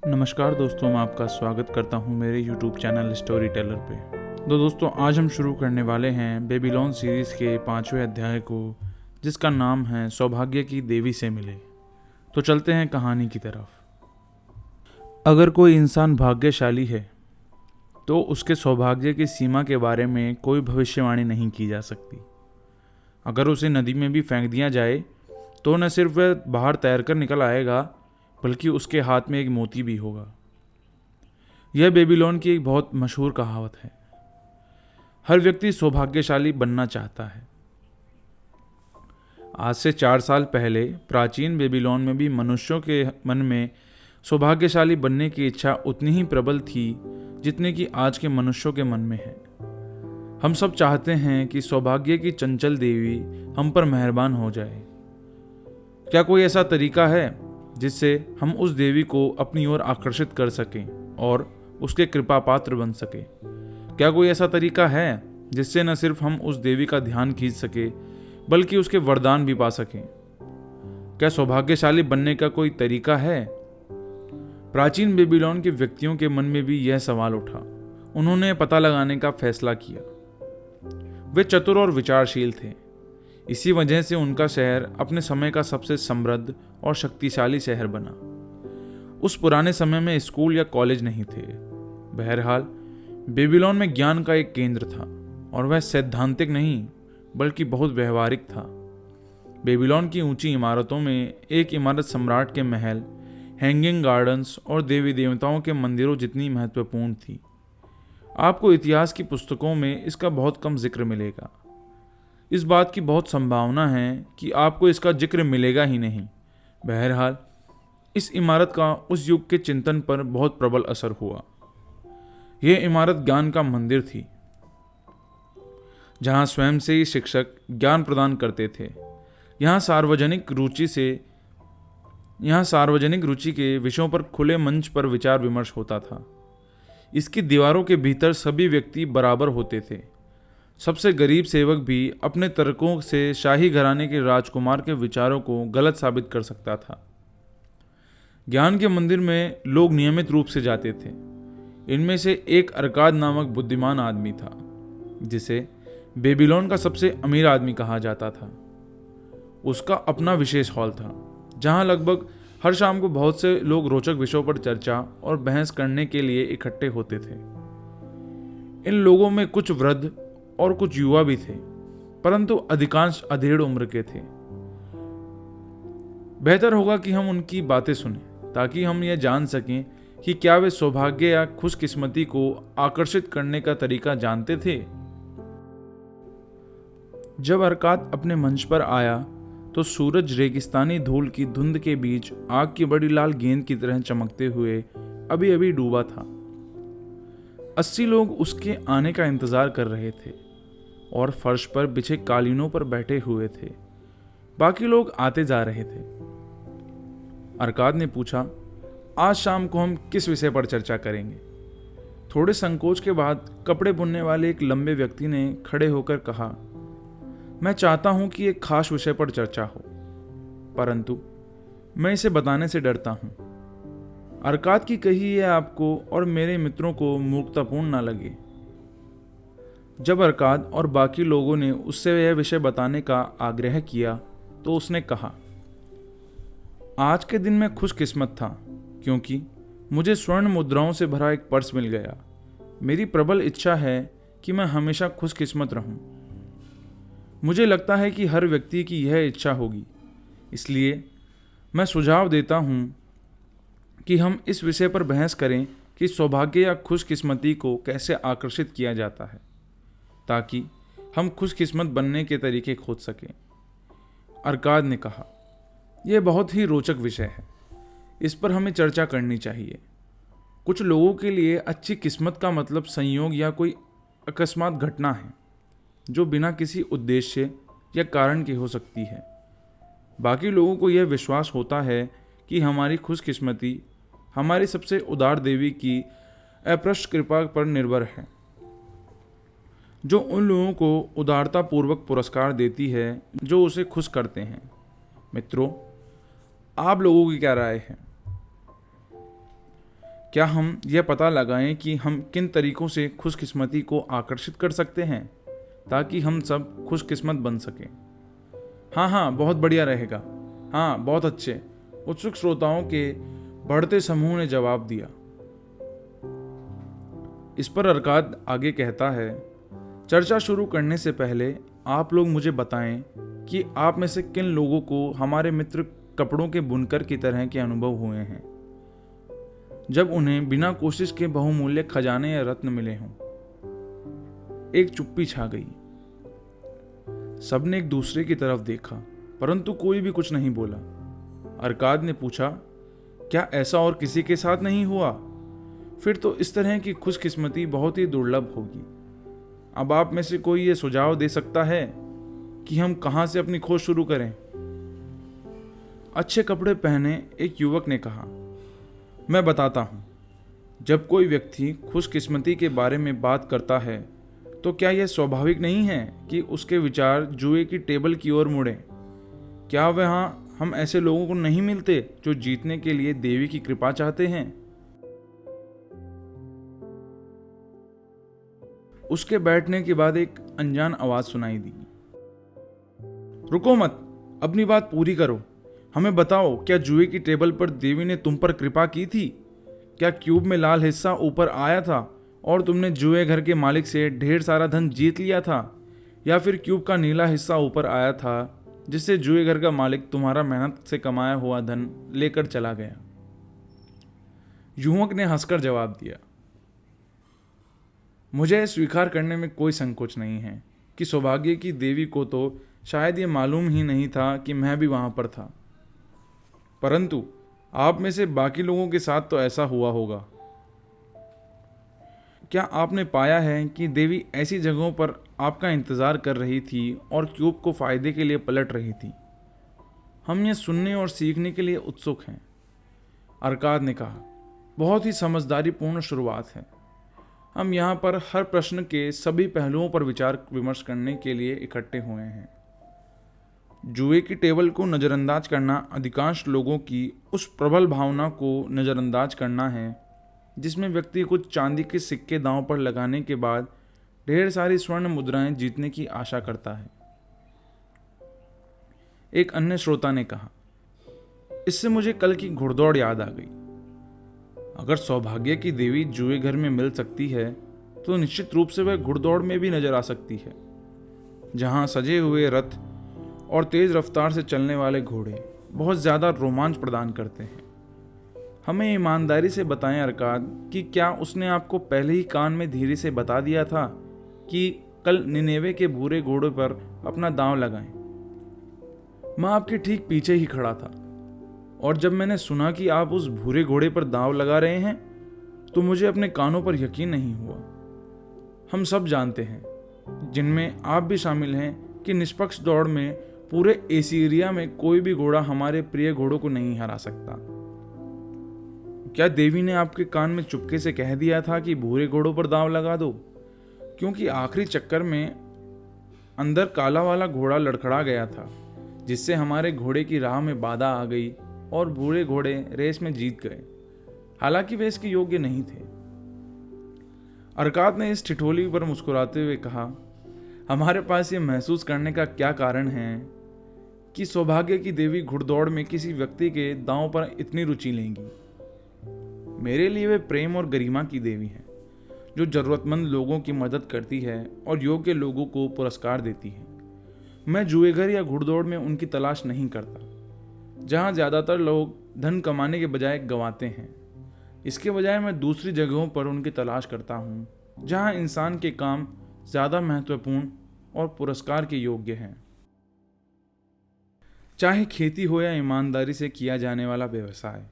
नमस्कार दोस्तों, मैं आपका स्वागत करता हूं मेरे YouTube चैनल स्टोरी टेलर पे। तो दोस्तों, आज हम शुरू करने वाले हैं बेबीलोन सीरीज़ के 5वें अध्याय को, जिसका नाम है सौभाग्य की देवी से मिले। तो चलते हैं कहानी की तरफ। अगर कोई इंसान भाग्यशाली है तो उसके सौभाग्य की सीमा के बारे में कोई भविष्यवाणी नहीं की जा सकती। अगर उसे नदी में भी फेंक दिया जाए तो न सिर्फ वह बाहर तैरकर निकल आएगा, बल्कि उसके हाथ में एक मोती भी होगा। यह बेबीलोन की एक बहुत मशहूर कहावत है। हर व्यक्ति सौभाग्यशाली बनना चाहता है। आज से 4 साल पहले प्राचीन बेबीलोन में भी मनुष्यों के मन में सौभाग्यशाली बनने की इच्छा उतनी ही प्रबल थी जितनी कि आज के मनुष्यों के मन में है। हम सब चाहते हैं कि सौभाग्य की चंचल देवी हम पर मेहरबान हो जाए। क्या कोई ऐसा तरीका है जिससे हम उस देवी को अपनी ओर आकर्षित कर सकें और उसके कृपा पात्र बन सके? क्या कोई ऐसा तरीका है जिससे न सिर्फ हम उस देवी का ध्यान खींच सके, बल्कि उसके वरदान भी पा सकें? क्या सौभाग्यशाली बनने का कोई तरीका है? प्राचीन बेबीलोन के व्यक्तियों के मन में भी यह सवाल उठा। उन्होंने पता लगाने का फैसला किया। वे चतुर और विचारशील थे। इसी वजह से उनका शहर अपने समय का सबसे समृद्ध और शक्तिशाली शहर बना। उस पुराने समय में स्कूल या कॉलेज नहीं थे। बहरहाल बेबीलोन में ज्ञान का एक केंद्र था, और वह सैद्धांतिक नहीं बल्कि बहुत व्यवहारिक था। बेबीलोन की ऊंची इमारतों में एक इमारत सम्राट के महल, हैंगिंग गार्डन्स और देवी देवताओं के मंदिरों जितनी महत्वपूर्ण थी। आपको इतिहास की पुस्तकों में इसका बहुत कम जिक्र मिलेगा। इस बात की बहुत संभावना है कि आपको इसका जिक्र मिलेगा ही नहीं। बहरहाल इस इमारत का उस युग के चिंतन पर बहुत प्रबल असर हुआ। यह इमारत ज्ञान का मंदिर थी, जहां स्वयं से ही शिक्षक ज्ञान प्रदान करते थे। यहाँ सार्वजनिक रुचि के विषयों पर खुले मंच पर विचार विमर्श होता था। इसकी दीवारों के भीतर सभी व्यक्ति बराबर होते थे। सबसे गरीब सेवक भी अपने तर्कों से शाही घराने के राजकुमार के विचारों को गलत साबित कर सकता था। ज्ञान के मंदिर में लोग नियमित रूप से जाते थे। इनमें से एक अर्काद नामक बुद्धिमान आदमी था, जिसे बेबीलोन का सबसे अमीर आदमी कहा जाता था। उसका अपना विशेष हॉल था, जहां लगभग हर शाम को बहुत से लोग रोचक विषयों पर चर्चा और बहस करने के लिए इकट्ठे होते थे। इन लोगों में कुछ वृद्ध और कुछ युवा भी थे, परंतु अधिकांश अधेड़ उम्र के थे। बेहतर होगा कि हम उनकी बातें सुनें, ताकि हम यह जान सकें कि क्या वे सौभाग्य या खुशकिस्मती को आकर्षित करने का तरीका जानते थे। जब अर्काद अपने मंच पर आया तो सूरज रेगिस्तानी धूल की धुंध के बीच आग की बड़ी लाल गेंद की तरह चमकते हुए अभी अभी डूबा था। 80 लोग उसके आने का इंतजार कर रहे थे और फर्श पर बिछे कालीनों पर बैठे हुए थे। बाकी लोग आते जा रहे थे। अर्काद ने पूछा, आज शाम को हम किस विषय पर चर्चा करेंगे? थोड़े संकोच के बाद कपड़े बुनने वाले एक लंबे व्यक्ति ने खड़े होकर कहा, मैं चाहता हूं कि एक खास विषय पर चर्चा हो, परंतु मैं इसे बताने से डरता हूं। अर्काद की कही यह आपको और मेरे मित्रों को मूर्खतापूर्ण न लगे। जब अर्काद और बाकी लोगों ने उससे यह विषय बताने का आग्रह किया तो उसने कहा, आज के दिन मैं खुशकिस्मत था, क्योंकि मुझे स्वर्ण मुद्राओं से भरा एक पर्स मिल गया। मेरी प्रबल इच्छा है कि मैं हमेशा खुशकिस्मत रहूं। मुझे लगता है कि हर व्यक्ति की यह इच्छा होगी, इसलिए मैं सुझाव देता हूं कि हम इस विषय पर बहस करें कि सौभाग्य या खुशकिस्मती को कैसे आकर्षित किया जाता है, ताकि हम खुशकिस्मत बनने के तरीके खोज सकें। अर्काद ने कहा, यह बहुत ही रोचक विषय है। इस पर हमें चर्चा करनी चाहिए। कुछ लोगों के लिए अच्छी किस्मत का मतलब संयोग या कोई अकस्मात घटना है, जो बिना किसी उद्देश्य या कारण के हो सकती है। बाकी लोगों को यह विश्वास होता है कि हमारी खुशकिस्मती हमारी सबसे उदार देवी की अप्रशस्त कृपा पर निर्भर है, जो उन लोगों को उदारता पूर्वक पुरस्कार देती है जो उसे खुश करते हैं। मित्रों, आप लोगों की क्या राय है? क्या हम यह पता लगाएं कि हम किन तरीकों से खुशकिस्मती को आकर्षित कर सकते हैं ताकि हम सब खुशकिस्मत बन सकें? हाँ हाँ, बहुत बढ़िया रहेगा। हाँ, बहुत अच्छे, उत्सुक श्रोताओं के बढ़ते समूह ने जवाब दिया। इस पर अरकाद आगे कहता है, चर्चा शुरू करने से पहले आप लोग मुझे बताएं कि आप में से किन लोगों को हमारे मित्र कपड़ों के बुनकर की तरह के अनुभव हुए हैं, जब उन्हें बिना कोशिश के बहुमूल्य खजाने या रत्न मिले हों। एक चुप्पी छा गई। सबने एक दूसरे की तरफ देखा, परंतु कोई भी कुछ नहीं बोला। अरकाद ने पूछा, क्या ऐसा और किसी के साथ नहीं हुआ? फिर तो इस तरह की खुशकिस्मती बहुत ही दुर्लभ होगी। अब आप में से कोई ये सुझाव दे सकता है कि हम कहां से अपनी खोज शुरू करें? अच्छे कपड़े पहने एक युवक ने कहा, मैं बताता हूं। जब कोई व्यक्ति खुशकिस्मती के बारे में बात करता है तो क्या यह स्वाभाविक नहीं है कि उसके विचार जुए की टेबल की ओर मुड़ें? क्या वहां हम ऐसे लोगों को नहीं मिलते जो जीतने के लिए देवी की कृपा चाहते हैं? उसके बैठने के बाद एक अनजान आवाज सुनाई दी, रुको मत, अपनी बात पूरी करो। हमें बताओ, क्या जुए की टेबल पर देवी ने तुम पर कृपा की थी? क्या क्यूब में लाल हिस्सा ऊपर आया था और तुमने जुए घर के मालिक से ढेर सारा धन जीत लिया था? या फिर क्यूब का नीला हिस्सा ऊपर आया था जिससे जुए घर का मालिक तुम्हारा मेहनत से कमाया हुआ धन लेकर चला गया? युवक ने हंसकर जवाब दिया, मुझे स्वीकार करने में कोई संकोच नहीं है कि सौभाग्य की देवी को तो शायद ये मालूम ही नहीं था कि मैं भी वहां पर था, परंतु आप में से बाकी लोगों के साथ तो ऐसा हुआ होगा। क्या आपने पाया है कि देवी ऐसी जगहों पर आपका इंतजार कर रही थी और क्यूब को फायदे के लिए पलट रही थी? हम ये सुनने और सीखने के लिए उत्सुक हैं। अरकाद ने कहा, बहुत ही समझदारीपूर्ण शुरुआत है। हम यहाँ पर हर प्रश्न के सभी पहलुओं पर विचार विमर्श करने के लिए इकट्ठे हुए हैं। जुए की टेबल को नज़रअंदाज करना अधिकांश लोगों की उस प्रबल भावना को नज़रअंदाज करना है जिसमें व्यक्ति कुछ चांदी के सिक्के दांव पर लगाने के बाद ढेर सारी स्वर्ण मुद्राएं जीतने की आशा करता है। एक अन्य श्रोता ने कहा, इससे मुझे कल की घुड़दौड़ याद आ गई। अगर सौभाग्य की देवी जुए घर में मिल सकती है तो निश्चित रूप से वह घुड़दौड़ में भी नजर आ सकती है, जहां सजे हुए रथ और तेज रफ्तार से चलने वाले घोड़े बहुत ज्यादा रोमांच प्रदान करते हैं। हमें ईमानदारी से बताएं अरकाद कि क्या उसने आपको पहले ही कान में धीरे से बता दिया था कि कल निनेवे के भूरे घोड़े पर अपना दांव लगाएं? मैं आपके ठीक पीछे ही खड़ा था और जब मैंने सुना कि आप उस भूरे घोड़े पर दांव लगा रहे हैं तो मुझे अपने कानों पर यकीन नहीं हुआ। हम सब जानते हैं, जिनमें आप भी शामिल हैं, कि निष्पक्ष दौड़ में पूरे एसीरिया में कोई भी घोड़ा हमारे प्रिय घोड़ों को नहीं हरा सकता। क्या देवी ने आपके कान में चुपके से कह दिया था कि भूरे घोड़ों पर दांव लगा दो? क्योंकि आखिरी चक्कर में अंदर काला वाला घोड़ा लड़खड़ा गया था, जिससे हमारे घोड़े की राह में बाधा आ गई और भूरे घोड़े रेस में जीत गए, हालांकि वे इसके योग्य नहीं थे। अरकाद ने इस ठिठोली पर मुस्कुराते हुए कहा, हमारे पास ये महसूस करने का क्या कारण है कि सौभाग्य की देवी घुड़दौड़ में किसी व्यक्ति के दांव पर इतनी रुचि लेंगी? मेरे लिए वे प्रेम और गरिमा की देवी है, जो जरूरतमंद लोगों की मदद करती है और योग्य लोगों को पुरस्कार देती है। मैं जुएघर या घुड़दौड़ में उनकी तलाश नहीं करता, जहां ज्यादातर लोग धन कमाने के बजाय गंवाते हैं। इसके बजाय मैं दूसरी जगहों पर उनकी तलाश करता हूँ, जहां इंसान के काम ज्यादा महत्वपूर्ण और पुरस्कार के योग्य हैं। चाहे खेती हो या ईमानदारी से किया जाने वाला व्यवसाय,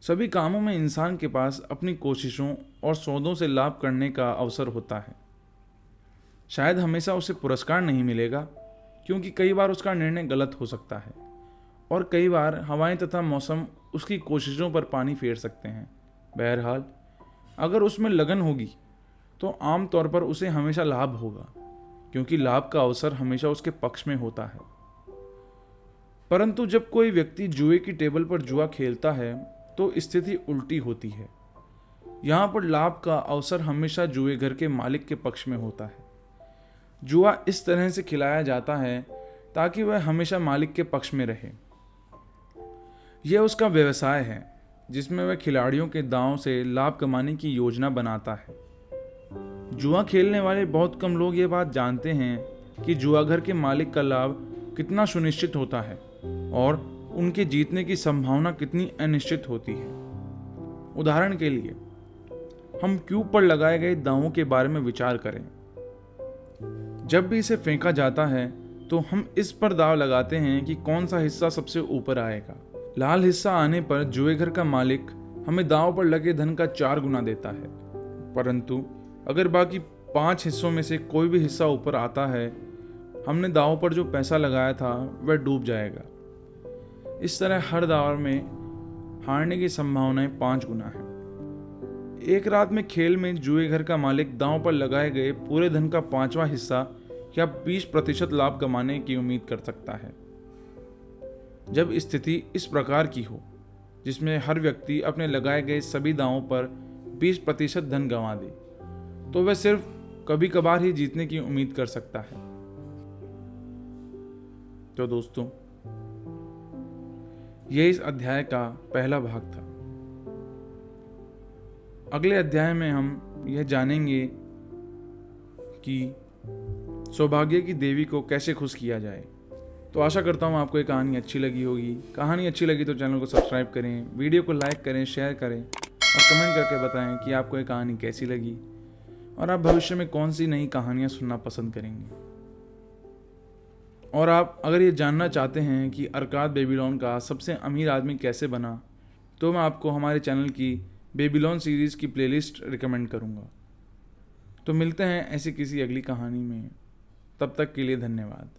सभी कामों में इंसान के पास अपनी कोशिशों और सौदों से लाभ करने का अवसर होता है। शायद हमेशा उसे पुरस्कार नहीं मिलेगा, क्योंकि कई बार उसका निर्णय गलत हो सकता है और कई बार हवाएं तथा मौसम उसकी कोशिशों पर पानी फेर सकते हैं। बहरहाल, अगर उसमें लगन होगी तो आम तौर पर उसे हमेशा लाभ होगा, क्योंकि लाभ का अवसर हमेशा उसके पक्ष में होता है। परंतु जब कोई व्यक्ति जुए की टेबल पर जुआ खेलता है तो स्थिति उल्टी होती है। यहाँ पर लाभ का अवसर हमेशा जुए घर के मालिक के पक्ष में होता है। जुआ इस तरह से खिलाया जाता है ताकि वह हमेशा मालिक के पक्ष में रहे। यह उसका व्यवसाय है जिसमें वह खिलाड़ियों के दांव से लाभ कमाने की योजना बनाता है। जुआ खेलने वाले बहुत कम लोग ये बात जानते हैं कि जुआघर के मालिक का लाभ कितना सुनिश्चित होता है और उनके जीतने की संभावना कितनी अनिश्चित होती है। उदाहरण के लिए हम क्यूब पर लगाए गए दांवों के बारे में विचार करें। जब भी इसे फेंका जाता है तो हम इस पर दांव लगाते हैं कि कौन सा हिस्सा सबसे ऊपर आएगा। लाल हिस्सा आने पर जुएघर का मालिक हमें दांव पर लगे धन का 4 गुना देता है, परंतु अगर बाकी 5 हिस्सों में से कोई भी हिस्सा ऊपर आता है, हमने दांव पर जो पैसा लगाया था वह डूब जाएगा। इस तरह हर दांव में हारने की संभावनाएं 5 गुना है। एक रात में खेल में जुएघर का मालिक दांव पर लगाए गए पूरे धन का 5वां हिस्सा या 20% लाभ कमाने की उम्मीद कर सकता है। जब स्थिति इस प्रकार की हो जिसमें हर व्यक्ति अपने लगाए गए सभी दांवों पर 20% धन गंवा दे, तो वह सिर्फ कभी कभार ही जीतने की उम्मीद कर सकता है। तो दोस्तों, यह इस अध्याय का पहला भाग था। अगले अध्याय में हम यह जानेंगे कि सौभाग्य की देवी को कैसे खुश किया जाए। तो आशा करता हूँ आपको ये कहानी अच्छी लगी होगी। कहानी अच्छी लगी तो चैनल को सब्सक्राइब करें, वीडियो को लाइक करें, शेयर करें और कमेंट करके बताएं कि आपको ये कहानी कैसी लगी और आप भविष्य में कौन सी नई कहानियाँ सुनना पसंद करेंगे। और आप अगर ये जानना चाहते हैं कि अरकाद बेबीलोन का सबसे अमीर आदमी कैसे बना, तो मैं आपको हमारे चैनल की बेबीलोन सीरीज़ की प्लेलिस्ट रिकमेंड करूँगा। तो मिलते हैं ऐसी किसी अगली कहानी में। तब तक के लिए धन्यवाद।